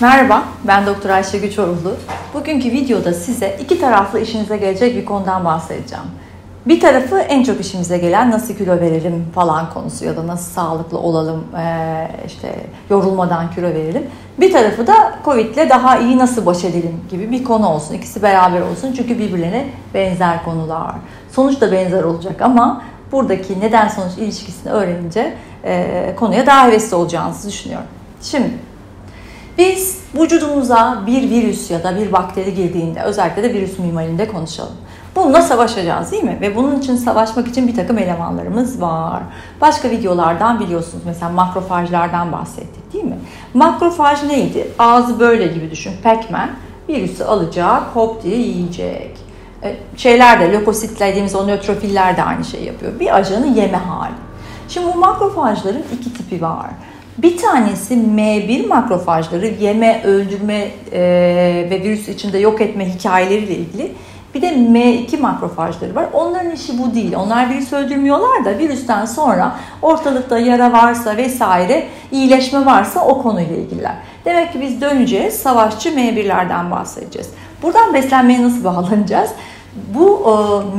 Merhaba, ben Doktor Ayşe Güçoğlu. Bugünkü videoda size iki taraflı işinize gelecek bir konudan bahsedeceğim. Bir tarafı en çok işimize gelen nasıl kilo verelim falan konusu ya da nasıl sağlıklı olalım, yorulmadan kilo verelim. Bir tarafı da Covid'le daha iyi nasıl baş edelim gibi bir konu olsun. İkisi beraber olsun çünkü birbirlerine benzer konular var. Sonuç da benzer olacak ama buradaki neden sonuç ilişkisini öğrenince konuya daha hevesli olacağınızı düşünüyorum. Şimdi biz vücudumuza bir virüs ya da bir bakteri girdiğinde, özellikle de virüs minvalinde konuşalım. Bununla savaşacağız değil mi? Ve bunun için savaşmak için bir takım elemanlarımız var. Başka videolardan biliyorsunuz, mesela makrofajlardan bahsettik değil mi? Makrofaj neydi? Ağzı böyle gibi düşün, Pac-Man. Virüsü alacak, hop diye yiyecek. Lökosit dediğimiz o nötrofiller de aynı şeyi yapıyor. Bir ajanı yeme hali. Şimdi bu makrofajların iki tipi var. Bir tanesi M1 makrofajları, yeme, öldürme ve virüs içinde yok etme hikayeleriyle ilgili. Bir de M2 makrofajları var. Onların işi bu değil. Onlar virüs öldürmüyorlar da virüsten sonra ortalıkta yara varsa vesaire, iyileşme varsa o konuyla ilgililer. Demek ki biz döneceğiz, savaşçı M1'lerden bahsedeceğiz. Buradan beslenmeye nasıl bağlanacağız? Bu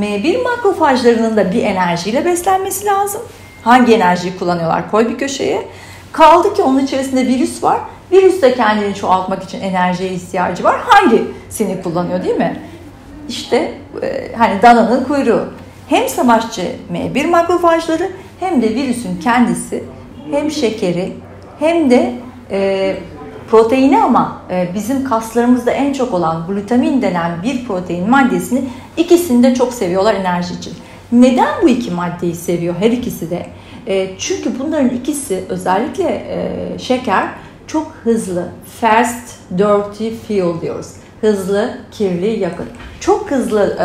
M1 makrofajlarının da bir enerjiyle beslenmesi lazım. Hangi enerjiyi kullanıyorlar? Koy bir köşeye. Kaldı ki onun içerisinde virüs var. Virüs de kendini çoğaltmak için enerjiye ihtiyacı var. Hangisini kullanıyor değil mi? İşte hani dananın kuyruğu. Hem savaşçı M1 makrofajları hem de virüsün kendisi hem şekeri hem de proteini ama bizim kaslarımızda en çok olan glutamin denen bir protein maddesini ikisini de çok seviyorlar enerji için. Neden bu iki maddeyi seviyor her ikisi de? Çünkü bunların ikisi, özellikle şeker, çok hızlı, fast, dirty fuel diyoruz. Hızlı, kirli, yakıt. Çok hızlı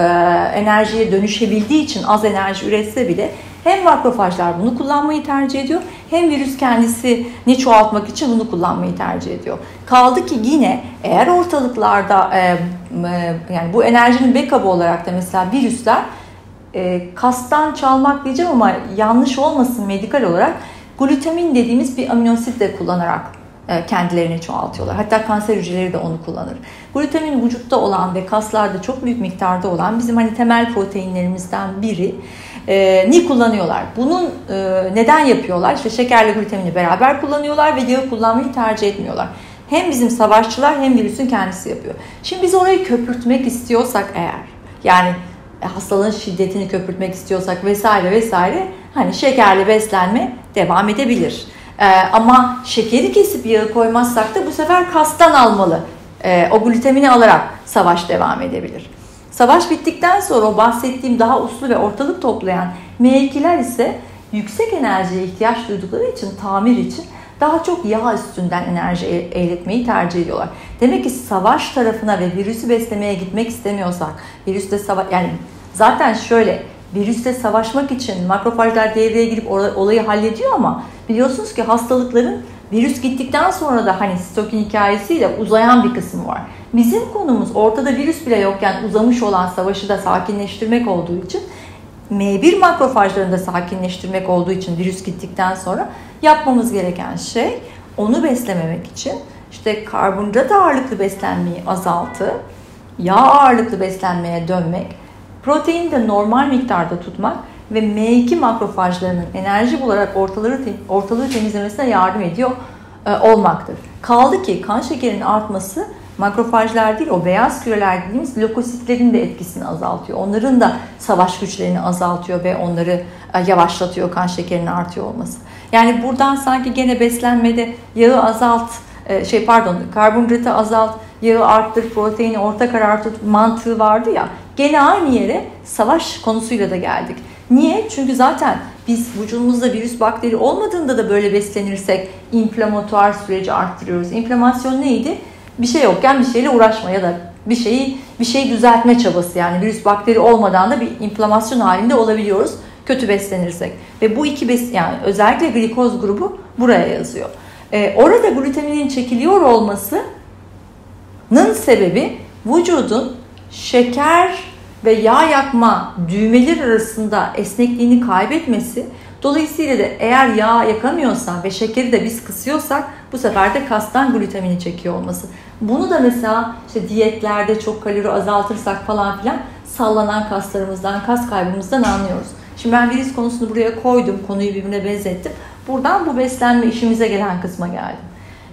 enerjiye dönüşebildiği için az enerji üretse bile hem makrofajlar bunu kullanmayı tercih ediyor hem virüs kendisini çoğaltmak için bunu kullanmayı tercih ediyor. Kaldı ki yine eğer ortalıklarda yani bu enerjinin backup'ı olarak da mesela virüsler kastan çalmak diyeceğim ama yanlış olmasın medikal olarak, glutamin dediğimiz bir aminosit de kullanarak kendilerini çoğaltıyorlar. Hatta kanser hücreleri de onu kullanır. Glutamin vücutta olan ve kaslarda çok büyük miktarda olan bizim hani temel proteinlerimizden biri ni kullanıyorlar. Bunun neden yapıyorlar? İşte şekerle glutamini beraber kullanıyorlar ve yağı kullanmayı tercih etmiyorlar. Hem bizim savaşçılar hem virüsün kendisi yapıyor. Şimdi biz orayı köpürtmek istiyorsak eğer, yani hastalığın şiddetini köpürtmek istiyorsak vesaire hani şekerli beslenme devam edebilir. Ama şekeri kesip yağı koymazsak da bu sefer kastan almalı. O glutamini alarak savaş devam edebilir. Savaş bittikten sonra o bahsettiğim daha uslu ve ortalık toplayan M2'ler ise yüksek enerjiye ihtiyaç duydukları için, tamir için daha çok yağ üstünden enerji elde etmeyi tercih ediyorlar. Demek ki savaş tarafına ve virüsü beslemeye gitmek istemiyorsak, yani zaten şöyle, virüsle savaşmak için makrofajlar devreye girip olayı hallediyor ama biliyorsunuz ki hastalıkların virüs gittikten sonra da hani sitokin hikayesiyle uzayan bir kısmı var. Bizim konumuz ortada virüs bile yokken uzamış olan savaşı da sakinleştirmek olduğu için, M1 makrofajlarını da sakinleştirmek olduğu için virüs gittikten sonra yapmamız gereken şey, onu beslememek için işte karbonhidrat ağırlıklı beslenmeyi azaltıp yağ ağırlıklı beslenmeye dönmek, proteini de normal miktarda tutmak ve M2 makrofajlarının enerji bularak ortalığı temizlemesine yardım ediyor olmaktır. Kaldı ki kan şekerinin artması makrofajlar değil, o beyaz küreler dediğimiz lökositlerin de etkisini azaltıyor. Onların da savaş güçlerini azaltıyor ve onları yavaşlatıyor, kan şekerinin artıyor olması. Yani buradan sanki gene beslenmede yağı azalt, karbonhidratı azalt, yağı arttır, proteini orta karar tut mantığı vardı ya. Gene aynı yere savaş konusuyla da geldik. Niye? Çünkü zaten biz vücudumuzda virüs, bakteri olmadığında da böyle beslenirsek inflamatuar süreci arttırıyoruz. İnflamasyon neydi? Bir şey yokken bir şeyle uğraşma ya da bir şeyi düzeltme çabası, yani virüs, bakteri olmadan da bir inflamasyon halinde olabiliyoruz kötü beslenirsek. Ve bu yani özellikle glikoz grubu buraya yazıyor. Orada glutaminin çekiliyor olmasının sebebi vücudun şeker ve yağ yakma düğmeler arasında esnekliğini kaybetmesi, dolayısıyla da eğer yağ yakamıyorsan ve şekeri de biz kısıyorsak bu sefer de kastan glutamini çekiyor olması. Bunu da mesela işte diyetlerde çok kalori azaltırsak falan filan sallanan kaslarımızdan, kas kaybımızdan anlıyoruz. Şimdi ben virüs konusunu buraya koydum, konuyu birbirine benzettim. Buradan bu beslenme işimize gelen kısma geldim.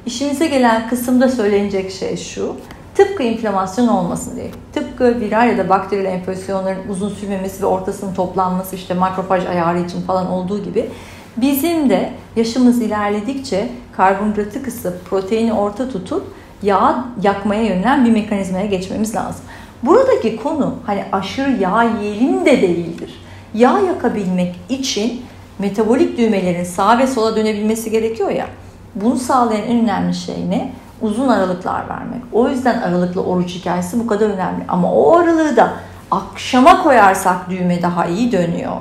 İşimize gelen kısımda söylenecek şey şu: tıpkı inflamasyon olmasın diye, tıpkı viral ya da bakteriyel enfeksiyonların uzun sürmemesi ve ortasının toplanması işte makrofaj ayarı için falan olduğu gibi bizim de yaşımız ilerledikçe karbonhidratı kısıp proteini orta tutup yağ yakmaya yönelen bir mekanizmaya geçmemiz lazım. Buradaki konu hani aşırı yağ yiyelim de değildir. Yağ yakabilmek için metabolik düğmelerin sağa ve sola dönebilmesi gerekiyor ya. Bunu sağlayan en önemli şey ne? Uzun aralıklar vermek. O yüzden aralıklı oruç hikayesi bu kadar önemli. Ama o aralığı da akşama koyarsak düğme daha iyi dönüyor.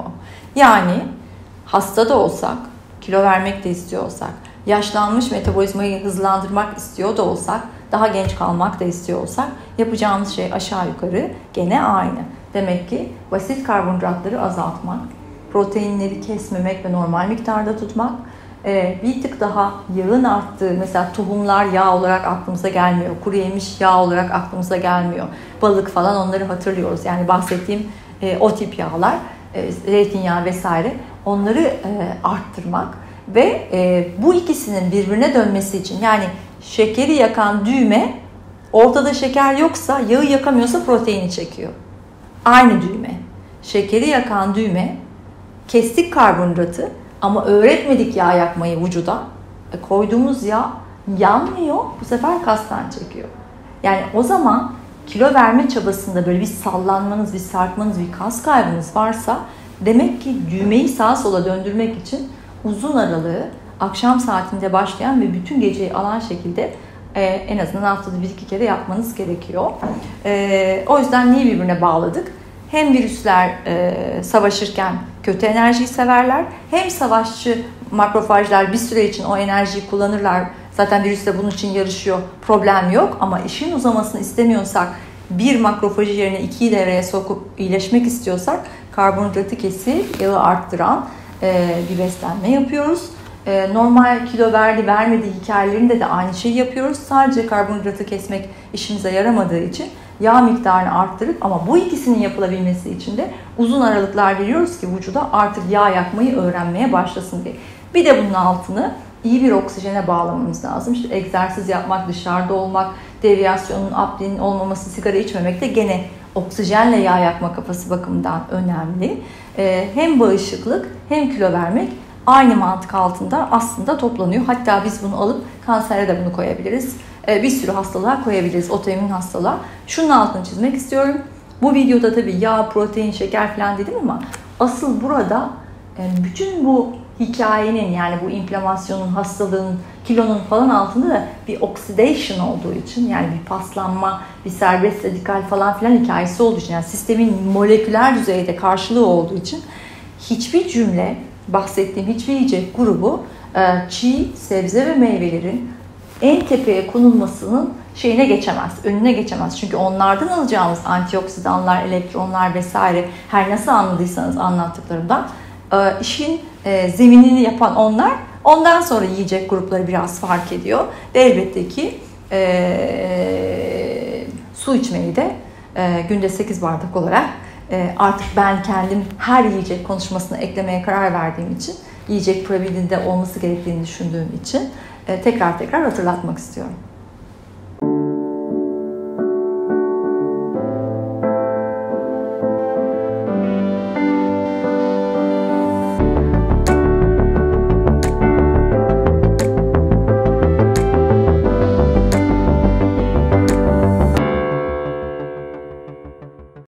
Yani hasta da olsak, kilo vermek de istiyor olsak, yaşlanmış metabolizmayı hızlandırmak istiyor da olsak, daha genç kalmak da istiyor olsak yapacağımız şey aşağı yukarı gene aynı. Demek ki basit karbonhidratları azaltmak, proteinleri kesmemek ve normal miktarda tutmak, bir tık daha yağın arttığı, mesela tohumlar yağ olarak aklımıza gelmiyor, kuru yemiş yağ olarak aklımıza gelmiyor, balık falan, onları hatırlıyoruz. Yani bahsettiğim o tip yağlar, zeytinyağı vesaire, onları arttırmak ve bu ikisinin birbirine dönmesi için, yani şekeri yakan düğme, ortada şeker yoksa, yağı yakamıyorsa proteini çekiyor. Aynı düğme. Şekeri yakan düğme, kestik karbonhidratı ama öğretmedik yağ yakmayı vücuda. Koyduğumuz yağ yanmıyor, bu sefer kastan çekiyor. Yani o zaman kilo verme çabasında böyle bir sallanmanız, bir sarkmanız, bir kas kaybınız varsa demek ki düğmeyi sağa sola döndürmek için uzun aralığı akşam saatinde başlayan ve bütün geceyi alan şekilde en azından haftada 1-2 kere yapmanız gerekiyor. O yüzden niye birbirine bağladık? Hem virüsler savaşırken kötü enerjiyi severler, hem savaşçı makrofajlar bir süre için o enerjiyi kullanırlar. Zaten virüs de bunun için yarışıyor, problem yok. Ama işin uzamasını istemiyorsak, bir makrofajı yerine 2'yi devreye sokup iyileşmek istiyorsak karbonhidratı kesip yağı arttıran bir beslenme yapıyoruz. Normal kilo verdi vermedi hikayelerinde de aynı şeyi yapıyoruz. Sadece karbonhidratı kesmek işimize yaramadığı için yağ miktarını arttırıp, ama bu ikisinin yapılabilmesi için de uzun aralıklar veriyoruz ki vücuda artık yağ yakmayı öğrenmeye başlasın diye. Bir de bunun altını iyi bir oksijene bağlamamız lazım. İşte egzersiz yapmak, dışarıda olmak, deviyasyonun, apnenin olmaması, sigara içmemek de gene oksijenle yağ yakma kafası bakımından önemli. Hem bağışıklık hem kilo vermek aynı mantık altında aslında toplanıyor. Hatta biz bunu alıp kansere de bunu koyabiliriz. Bir sürü hastalığa koyabiliriz, otoimmün hastalığa. Şunun altını çizmek istiyorum. Bu videoda tabii yağ, protein, şeker falan dedim ama asıl burada bütün bu hikayenin, yani bu inflamasyonun, hastalığın, kilonun falan altında da bir oxidation olduğu için, yani bir paslanma, bir serbest radikal falan filan hikayesi olduğu için, yani sistemin moleküler düzeyde karşılığı olduğu için hiçbir cümle, bahsettiğim hiçbir yiyecek grubu çiğ sebze ve meyvelerin en tepeye konulmasının şeyine geçemez, önüne geçemez. Çünkü onlardan alacağımız antioksidanlar, elektronlar vesaire, her nasıl anladıysanız anlattıklarımdan, işin zeminini yapan onlar. Ondan sonra yiyecek grupları biraz fark ediyor. Ve elbette ki su içmeyi de günde 8 bardak olarak artık ben kendim her yiyecek konuşmasına eklemeye karar verdiğim için, yiyecek probabilitinde olması gerektiğini düşündüğüm için tekrar hatırlatmak istiyorum.